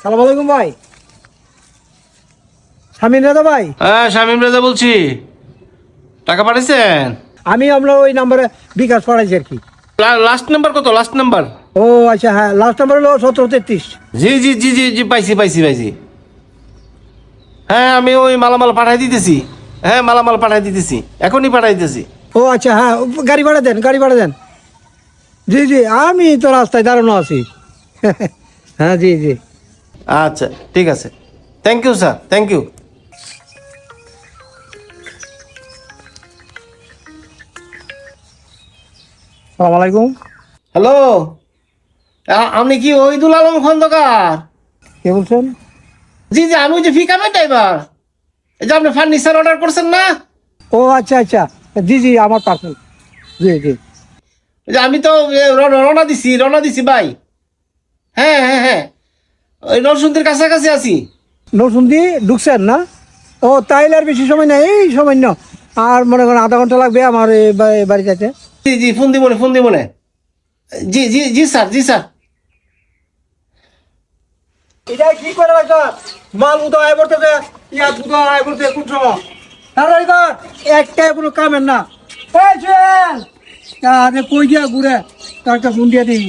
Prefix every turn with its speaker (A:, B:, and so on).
A: সালাম আলাইকুম ভাই। শামীম রাজা ভাই?
B: হ্যাঁ শামীম রাজা বলছি। টাকা পাঠাইছেন?
A: আমি আপনার ওই নাম্বারে বিকাশ পাঠাইছি আর কি।
B: লাস্ট নাম্বার কত? Last number?
A: ও আচ্ছা, হ্যাঁ লাস্ট নাম্বার হলো 1733।
B: জি জি জি জি জি পাইছি। হ্যাঁ আমি ওই মালামাল পাঠাই দিতেছি। হ্যাঁ মালামাল পাঠাই দিতেছি, এখনই পাঠাই দিতেছি।
A: ও আচ্ছা, হ্যাঁ গাড়ি ভাড়া দেন, গাড়ি ভাড়া দেন। জি জি, আমি তো রাস্তায় দাঁড়ানো আছি। হ্যাঁ জি জি।
B: আচ্ছা ঠিক আছে, thank you sir, thank you.
A: সালাম আলাইকুম।
B: হ্যালো, আপনি কি ওহিদুল আলম খন্দকার?
A: কে বলছেন?
B: জি জি, আমি ওই যে ফিকামের ড্রাইভার। এই যে আপনি ফার্নিচার অর্ডার করছেন না?
A: ও আচ্ছা আচ্ছা, জি জি আমার পার্সেল। জি জি।
B: এই যে আমি তো রওনা দিছি ভাই। হ্যাঁ, ওই নরসিংদীর কাছাকাছি আছি।
A: নরসুন্দি ঢুকছেন না? ও তাইলে আর বেশি সময় নেই, এই সামান্য আর মনে করেন আধা ঘন্টা লাগবে আমার এই বাড়িতে আছে।
B: জি জি, ফোন দিব মনে। জি জি জি স্যার, জি স্যার।
A: এটা কি করে রাখা? মাল উদা আয় করতেছে, ইয়া উদা আয় করতে কোন সময়? তাড়াতাড়ি কর, একটাই কোনো কামের না। এই চল, আরে কই দিয়া ঘুরে, তার একটা ফোন দিয়ে দিই।